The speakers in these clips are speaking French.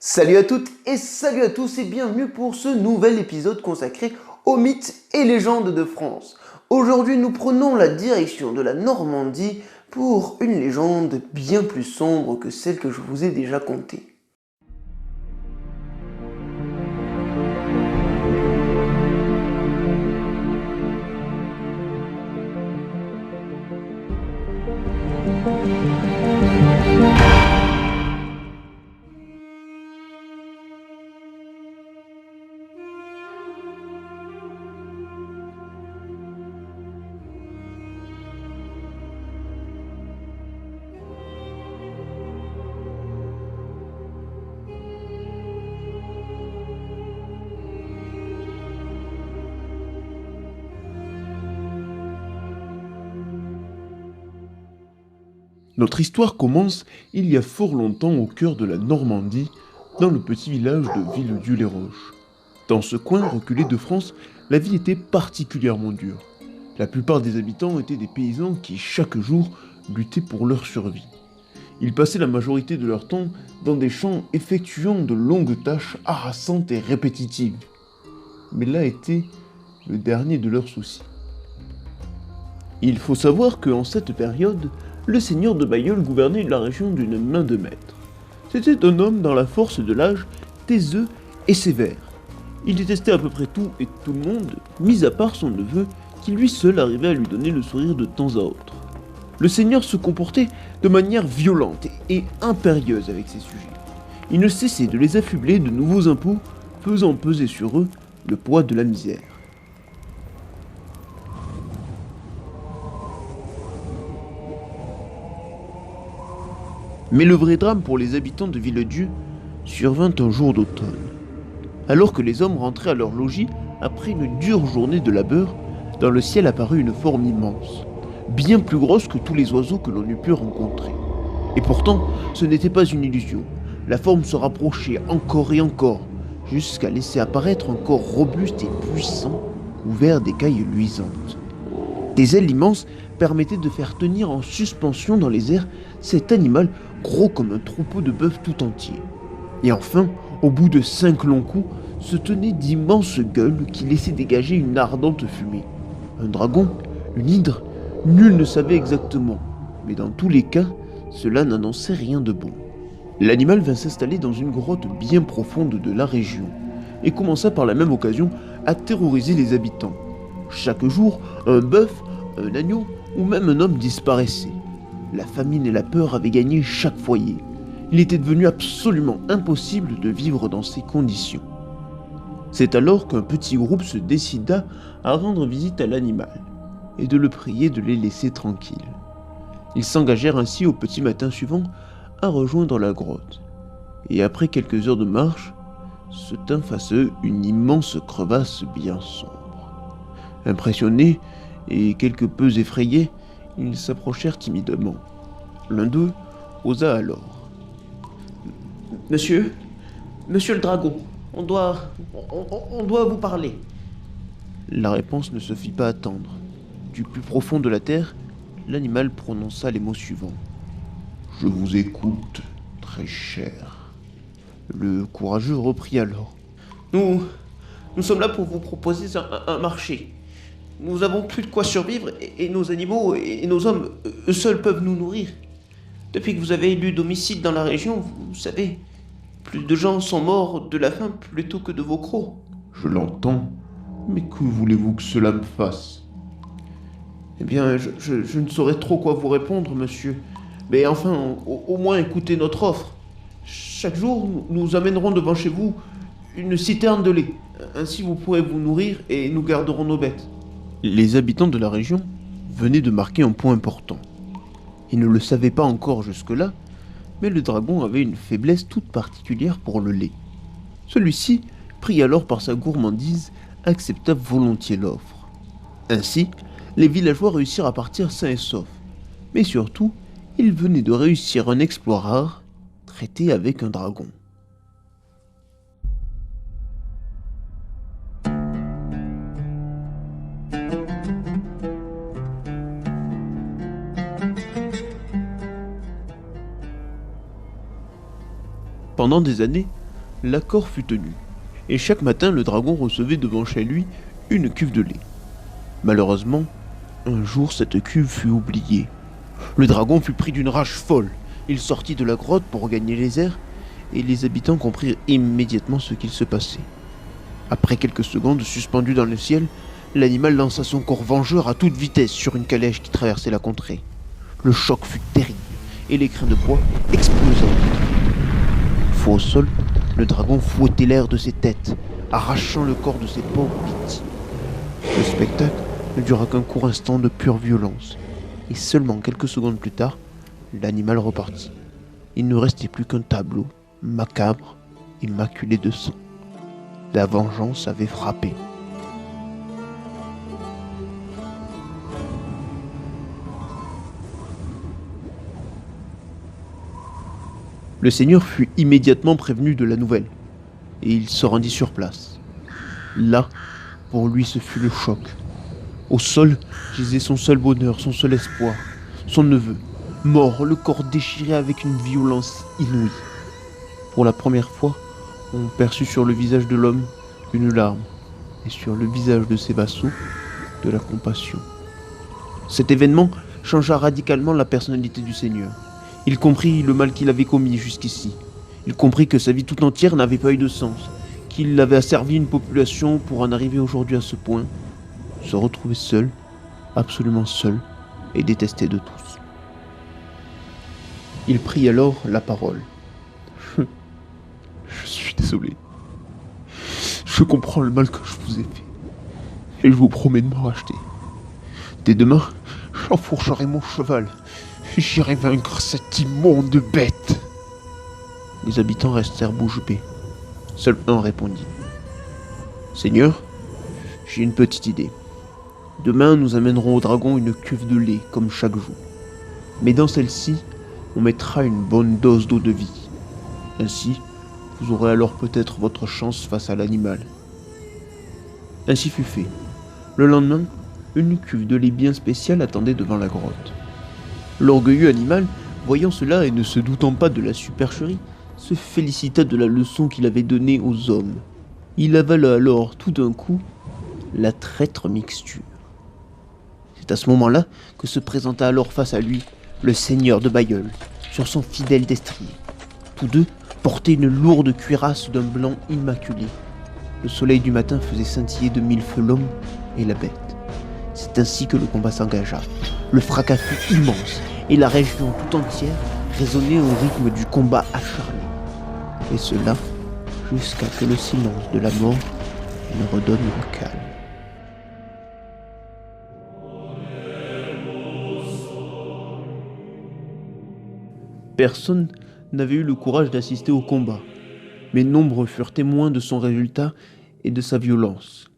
Salut à toutes et salut à tous et bienvenue pour ce nouvel épisode consacré aux mythes et légendes de France. Aujourd'hui nous prenons la direction de la Normandie pour une légende bien plus sombre que celle que je vous ai déjà contée. Notre histoire commence il y a fort longtemps au cœur de la Normandie, dans le petit village de Villedieu-les-Roches. Dans ce coin reculé de France, la vie était particulièrement dure. La plupart des habitants étaient des paysans qui, chaque jour, luttaient pour leur survie. Ils passaient la majorité de leur temps dans des champs effectuant de longues tâches harassantes et répétitives. Mais là était le dernier de leurs soucis. Il faut savoir qu'en cette période, le seigneur de Bailleul gouvernait la région d'une main de maître. C'était un homme dans la force de l'âge, taiseux et sévère. Il détestait à peu près tout et tout le monde, mis à part son neveu, qui lui seul arrivait à lui donner le sourire de temps à autre. Le seigneur se comportait de manière violente et impérieuse avec ses sujets. Il ne cessait de les affubler de nouveaux impôts, faisant peser sur eux le poids de la misère. Mais le vrai drame pour les habitants de Villedieu survint un jour d'automne. Alors que les hommes rentraient à leur logis après une dure journée de labeur, dans le ciel apparut une forme immense, bien plus grosse que tous les oiseaux que l'on eût pu rencontrer. Et pourtant, ce n'était pas une illusion. La forme se rapprochait encore et encore, jusqu'à laisser apparaître un corps robuste et puissant, couvert d'écailles luisantes. Des ailes immenses permettaient de faire tenir en suspension dans les airs cet animal gros comme un troupeau de bœufs tout entier. Et enfin, au bout de 5 longs coups, se tenaient d'immenses gueules qui laissaient dégager une ardente fumée. Un dragon, une hydre, nul ne savait exactement, mais dans tous les cas, cela n'annonçait rien de bon. L'animal vint s'installer dans une grotte bien profonde de la région, et commença par la même occasion à terroriser les habitants. Chaque jour, un bœuf, un agneau ou même un homme disparaissait. La famine et la peur avaient gagné chaque foyer. Il était devenu absolument impossible de vivre dans ces conditions. C'est alors qu'un petit groupe se décida à rendre visite à l'animal et de le prier de les laisser tranquilles. Ils s'engagèrent ainsi au petit matin suivant à rejoindre la grotte. Et après quelques heures de marche, se tint face à eux une immense crevasse bien sombre. Impressionnés et quelque peu effrayés, ils s'approchèrent timidement. L'un d'eux osa alors. Monsieur le dragon, on doit vous parler. La réponse ne se fit pas attendre. Du plus profond de la terre, l'animal prononça les mots suivants. « Je vous écoute, très cher. » Le courageux reprit alors. Nous sommes là pour vous proposer un marché. Nous avons plus de quoi survivre et nos animaux et nos hommes, eux seuls peuvent nous nourrir. Depuis que vous avez élu domicile dans la région, vous savez, plus de gens sont morts de la faim plutôt que de vos crocs. Je l'entends, mais que voulez-vous que cela me fasse ? Eh bien, je ne saurais trop quoi vous répondre, monsieur. Mais enfin, au moins écoutez notre offre. Chaque jour, nous amènerons devant chez vous une citerne de lait. Ainsi, vous pourrez vous nourrir et nous garderons nos bêtes. Les habitants de la région venaient de marquer un point important. Ils ne le savaient pas encore jusque-là, mais le dragon avait une faiblesse toute particulière pour le lait. Celui-ci, pris alors par sa gourmandise, accepta volontiers l'offre. Ainsi, les villageois réussirent à partir sains et saufs. Mais surtout, ils venaient de réussir un exploit rare, traité avec un dragon. Pendant des années, L'accord fut tenu, et chaque matin le dragon recevait devant chez lui une cuve de lait. Malheureusement, un jour cette cuve fut oubliée. Le dragon fut pris d'une rage folle. Il sortit de la grotte pour regagner les airs, et les habitants comprirent immédiatement ce qu'il se passait. Après quelques secondes suspendu dans le ciel, l'animal lança son corps vengeur à toute vitesse sur une calèche qui traversait la contrée. Le choc fut terrible, et l'écrin de bois explosa. Une fois au sol, le dragon fouettait l'air de ses têtes, arrachant le corps de ses pauvres victimes. Le spectacle ne dura qu'un court instant de pure violence, et seulement quelques secondes plus tard, l'animal repartit. Il ne restait plus qu'un tableau, macabre et maculé de sang. La vengeance avait frappé. Le seigneur fut immédiatement prévenu de la nouvelle, et il se rendit sur place. Là, pour lui, ce fut le choc. Au sol gisait son seul bonheur, son seul espoir, son neveu, mort, le corps déchiré avec une violence inouïe. Pour la première fois, on perçut sur le visage de l'homme une larme, et sur le visage de ses vassaux, de la compassion. Cet événement changea radicalement la personnalité du seigneur. Il comprit le mal qu'il avait commis jusqu'ici. Il comprit que sa vie tout entière n'avait pas eu de sens, qu'il avait asservi une population pour en arriver aujourd'hui à ce point, se retrouver seul, absolument seul, et détesté de tous. Il prit alors la parole. Je suis désolé. Je comprends le mal que je vous ai fait, et je vous promets de me racheter. Dès demain, j'enfourcherai mon cheval, et j'irai vaincre cette immonde bête. Les habitants restèrent bouche bée. Seul un répondit. Seigneur, j'ai une petite idée. Demain, nous amènerons au dragon une cuve de lait, comme chaque jour. Mais dans celle-ci, on mettra une bonne dose d'eau de vie. Ainsi, vous aurez alors peut-être votre chance face à l'animal. Ainsi fut fait. Le lendemain, une cuve de lait bien spéciale attendait devant la grotte. L'orgueilleux animal, voyant cela et ne se doutant pas de la supercherie, se félicita de la leçon qu'il avait donnée aux hommes. Il avala alors tout d'un coup la traître mixture. C'est à ce moment-là que se présenta alors face à lui le seigneur de Bailleul, sur son fidèle destrier. Tous deux portaient une lourde cuirasse d'un blanc immaculé. Le soleil du matin faisait scintiller de mille feux l'homme et la bête. C'est ainsi que le combat s'engagea. Le fracas fut immense, et la région tout entière résonnait au rythme du combat acharné. Et cela jusqu'à que le silence de la mort ne redonne le calme. Personne n'avait eu le courage d'assister au combat, mais nombreux furent témoins de son résultat et de sa violence.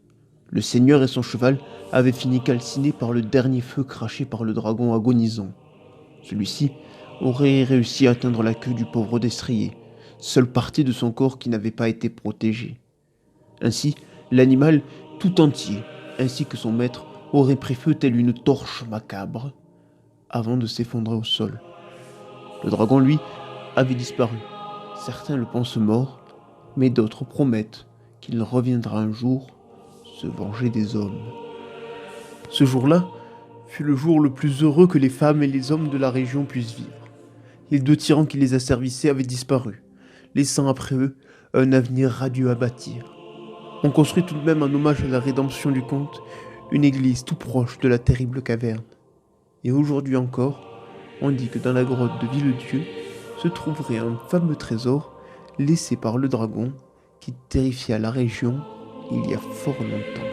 Le seigneur et son cheval avaient fini calcinés par le dernier feu craché par le dragon agonisant. Celui-ci aurait réussi à atteindre la queue du pauvre destrier, seule partie de son corps qui n'avait pas été protégée. Ainsi, l'animal tout entier, ainsi que son maître, aurait pris feu telle une torche macabre, avant de s'effondrer au sol. Le dragon, lui, avait disparu. Certains le pensent mort, mais d'autres promettent qu'il reviendra un jour se venger des hommes. Ce jour-là fut le jour le plus heureux que les femmes et les hommes de la région puissent vivre. Les deux tyrans qui les asservissaient avaient disparu, laissant après eux un avenir radieux à bâtir. On construit tout de même en hommage à la rédemption du conte une église tout proche de la terrible caverne. Et aujourd'hui encore, on dit que dans la grotte de Villedieu se trouverait un fameux trésor laissé par le dragon qui terrifia la région il y a fort longtemps.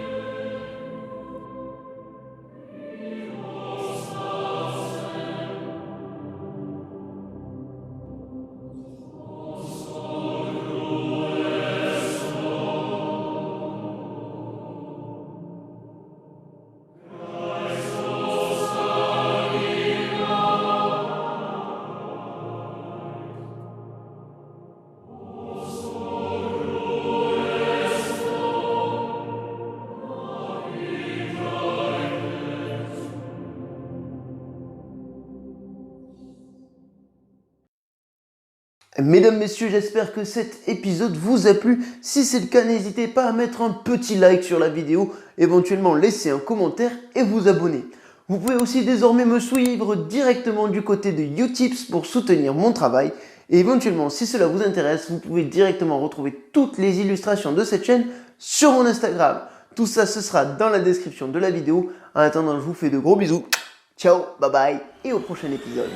Mesdames, messieurs, j'espère que cet épisode vous a plu. Si c'est le cas, n'hésitez pas à mettre un petit like sur la vidéo, éventuellement laisser un commentaire et vous abonner. Vous pouvez aussi désormais me suivre directement du côté de Utips pour soutenir mon travail. Et éventuellement, si cela vous intéresse, vous pouvez directement retrouver toutes les illustrations de cette chaîne sur mon Instagram. Tout ça, ce sera dans la description de la vidéo. En attendant, je vous fais de gros bisous. Ciao, bye bye et au prochain épisode.